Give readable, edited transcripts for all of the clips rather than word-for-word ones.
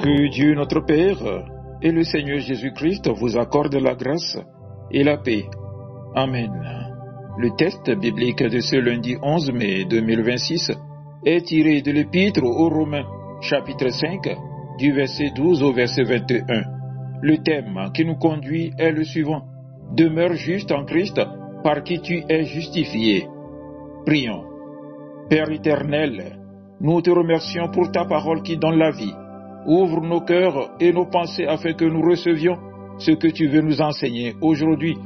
Que Dieu notre Père et le Seigneur Jésus-Christ vous accordent la grâce et la paix. Amen. Le texte biblique de ce lundi 11 mai 2026 est tiré de l'Épître aux Romains, chapitre 5, du verset 12 au verset 21. Le thème qui nous conduit est le suivant. Demeure juste en Christ, par qui tu es justifié. Prions. Père éternel, nous te remercions pour ta parole qui donne la vie. Ouvre nos cœurs et nos pensées afin que nous recevions ce que tu veux nous enseigner aujourd'hui.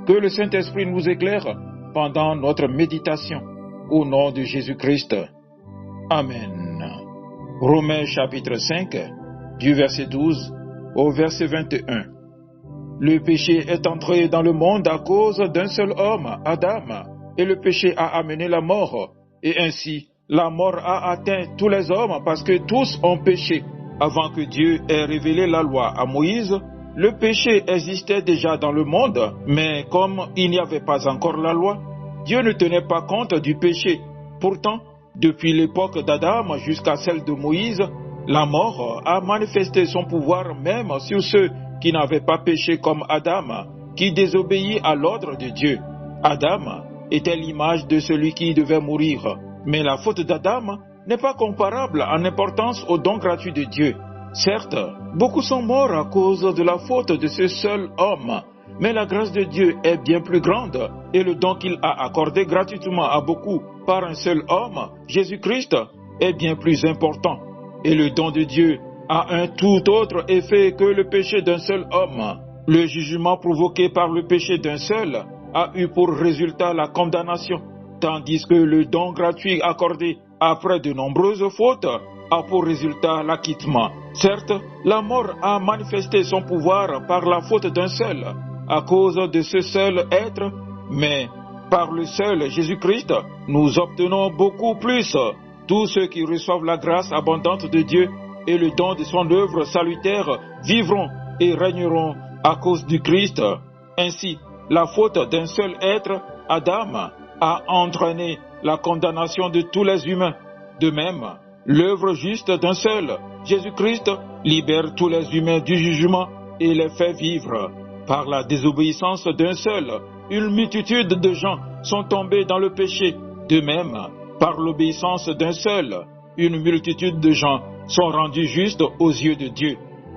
Que le Saint-Esprit nous éclaire pendant notre méditation. Au nom de Jésus-Christ. Amen. Romains chapitre 5, du verset 12 au verset 21. Le péché est entré dans le monde à cause d'un seul homme, Adam, et le péché a amené la mort. Et ainsi, la mort a atteint tous les hommes parce que tous ont péché. Avant que Dieu ait révélé la loi à Moïse, le péché existait déjà dans le monde, mais comme il n'y avait pas encore la loi, Dieu ne tenait pas compte du péché. Pourtant, depuis l'époque d'Adam jusqu'à celle de Moïse, la mort a manifesté son pouvoir même sur ceux qui n'avaient pas péché comme Adam, qui désobéit à l'ordre de Dieu. Adam était l'image de celui qui devait mourir, mais la faute d'Adam n'est pas comparable en importance au don gratuit de Dieu. Certes, beaucoup sont morts à cause de la faute de ce seul homme, mais la grâce de Dieu est bien plus grande et le don qu'il a accordé gratuitement à beaucoup par un seul homme, Jésus-Christ, est bien plus important. Et le don de Dieu a un tout autre effet que le péché d'un seul homme. Le jugement provoqué par le péché d'un seul a eu pour résultat la condamnation, tandis que le don gratuit accordé après de nombreuses fautes a pour résultat l'acquittement. Certes, la mort a manifesté son pouvoir par la faute d'un seul, à cause de ce seul être, mais par le seul Jésus-Christ, nous obtenons beaucoup plus. Tous ceux qui reçoivent la grâce abondante de Dieu et le don de son œuvre salutaire vivront et régneront à cause du Christ. Ainsi, la faute d'un seul être, Adam, a entraîné la condamnation de tous les humains. De même, l'œuvre juste d'un seul, Jésus-Christ, libère tous les humains du jugement et les fait vivre. Par la désobéissance d'un seul, une multitude de gens sont tombés dans le péché. De même, par l'obéissance d'un seul, une multitude de gens sont rendus justes aux yeux de Dieu.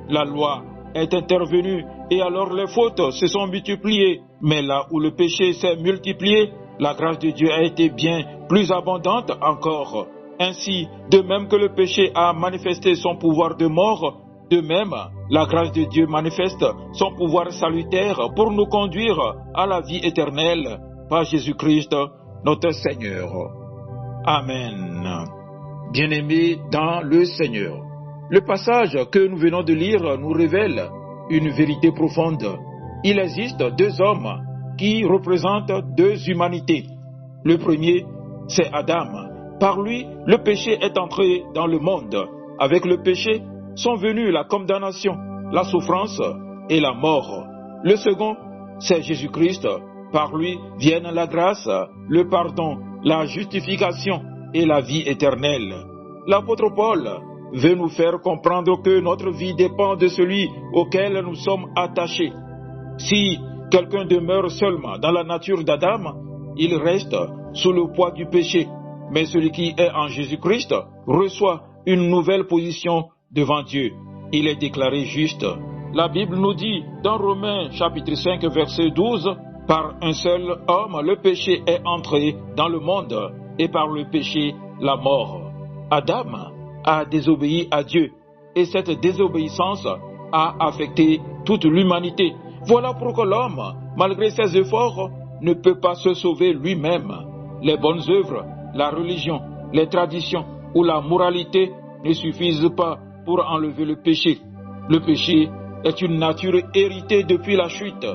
La loi est intervenue et alors les fautes se sont multipliées. Mais là où le péché s'est multiplié, la grâce de Dieu a été bien plus abondante encore. Ainsi, de même que le péché a manifesté son pouvoir de mort, de même, la grâce de Dieu manifeste son pouvoir salutaire pour nous conduire à la vie éternelle par Jésus-Christ, notre Seigneur. Amen. Bien-aimés dans le Seigneur, le passage que nous venons de lire nous révèle une vérité profonde. Il existe deux hommes qui représentent deux humanités. Le premier, c'est Adam. Par lui, le péché est entré dans le monde. Avec le péché sont venues la condamnation, la souffrance et la mort. Le second, c'est Jésus-Christ. Par lui viennent la grâce, le pardon, la justification et la vie éternelle. L'apôtre Paul veut nous faire comprendre que notre vie dépend de celui auquel nous sommes attachés. Si quelqu'un demeure seulement dans la nature d'Adam, il reste sous le poids du péché. Mais celui qui est en Jésus-Christ reçoit une nouvelle position devant Dieu. Il est déclaré juste. La Bible nous dit dans Romains chapitre 5 verset 12, « Par un seul homme le péché est entré dans le monde, et par le péché la mort. » Adam a désobéi à Dieu, et cette désobéissance a affecté toute l'humanité. Voilà pourquoi l'homme, malgré ses efforts, ne peut pas se sauver lui-même. Les bonnes œuvres, la religion, les traditions ou la moralité ne suffisent pas pour enlever le péché. Le péché est une nature héritée depuis la chute.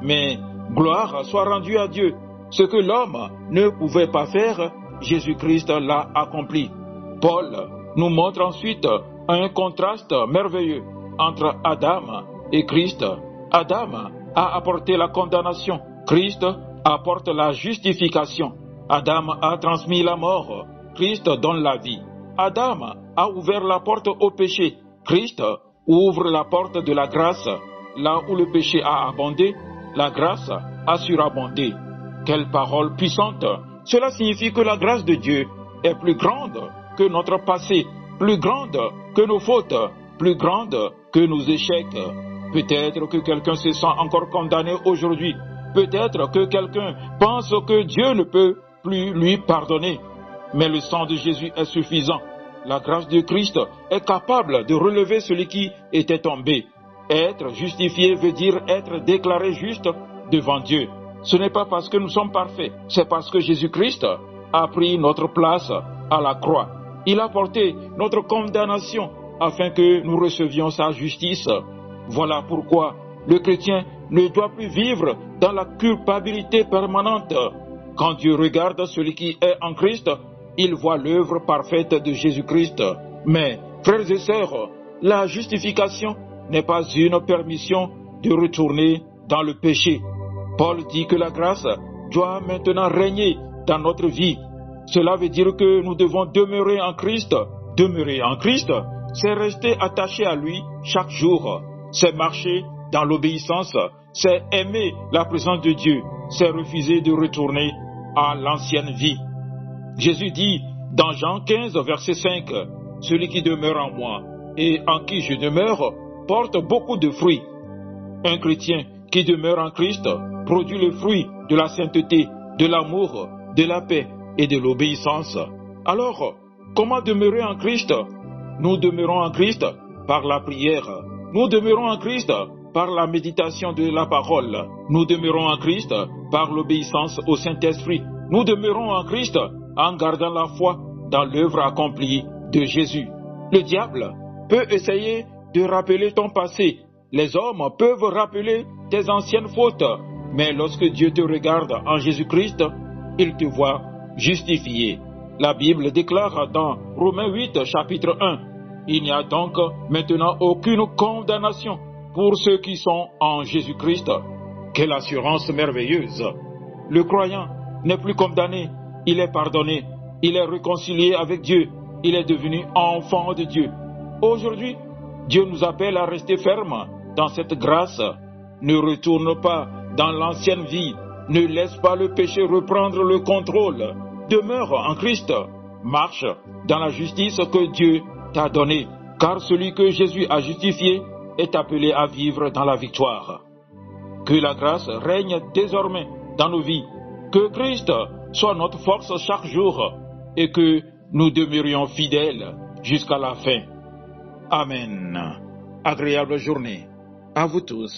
Mais gloire soit rendue à Dieu. Ce que l'homme ne pouvait pas faire, Jésus-Christ l'a accompli. Paul nous montre ensuite un contraste merveilleux entre Adam et Christ. Adam a apporté la condamnation. Christ apporte la justification. Adam a transmis la mort. Christ donne la vie. Adam a ouvert la porte au péché. Christ ouvre la porte de la grâce. Là où le péché a abondé, la grâce a surabondé. Quelle parole puissante! Cela signifie que la grâce de Dieu est plus grande que notre passé, plus grande que nos fautes, plus grande que nos échecs. Peut-être que quelqu'un se sent encore condamné aujourd'hui. Peut-être que quelqu'un pense que Dieu ne peut plus lui pardonner. Mais le sang de Jésus est suffisant. La grâce de Christ est capable de relever celui qui était tombé. Être justifié veut dire être déclaré juste devant Dieu. Ce n'est pas parce que nous sommes parfaits, c'est parce que Jésus-Christ a pris notre place à la croix. Il a porté notre condamnation afin que nous recevions sa justice. Voilà pourquoi le chrétien ne doit plus vivre dans la culpabilité permanente. Quand Dieu regarde celui qui est en Christ, il voit l'œuvre parfaite de Jésus-Christ. Mais, frères et sœurs, la justification n'est pas une permission de retourner dans le péché. Paul dit que la grâce doit maintenant régner dans notre vie. Cela veut dire que nous devons demeurer en Christ. Demeurer en Christ, c'est rester attaché à lui chaque jour. C'est marcher dans l'obéissance. C'est aimer la présence de Dieu. C'est refuser de retourner à l'ancienne vie. Jésus dit dans Jean 15, verset 5, « Celui qui demeure en moi et en qui je demeure porte beaucoup de fruits. » Un chrétien qui demeure en Christ produit le fruit de la sainteté, de l'amour, de la paix et de l'obéissance. Alors, comment demeurer en Christ? Nous demeurons en Christ par la prière. Nous demeurons en Christ par la méditation de la parole. Nous demeurons en Christ par l'obéissance au Saint-Esprit. Nous demeurons en Christ en gardant la foi dans l'œuvre accomplie de Jésus. Le diable peut essayer de rappeler ton passé. Les hommes peuvent rappeler tes anciennes fautes. Mais lorsque Dieu te regarde en Jésus-Christ, il te voit justifié. La Bible déclare dans Romains 8, chapitre 1, « Il n'y a donc maintenant aucune condamnation pour ceux qui sont en Jésus-Christ. » Quelle assurance merveilleuse! Le croyant n'est plus condamné, il est pardonné, il est réconcilié avec Dieu, il est devenu enfant de Dieu. Aujourd'hui, Dieu nous appelle à rester fermes dans cette grâce. Ne retourne pas dans l'ancienne vie, ne laisse pas le péché reprendre le contrôle. Demeure en Christ, marche dans la justice que Dieu t'a donnée, car celui que Jésus a justifié est appelé à vivre dans la victoire. Que la grâce règne désormais dans nos vies, que Christ soit notre force chaque jour et que nous demeurions fidèles jusqu'à la fin. Amen. Agréable journée à vous tous.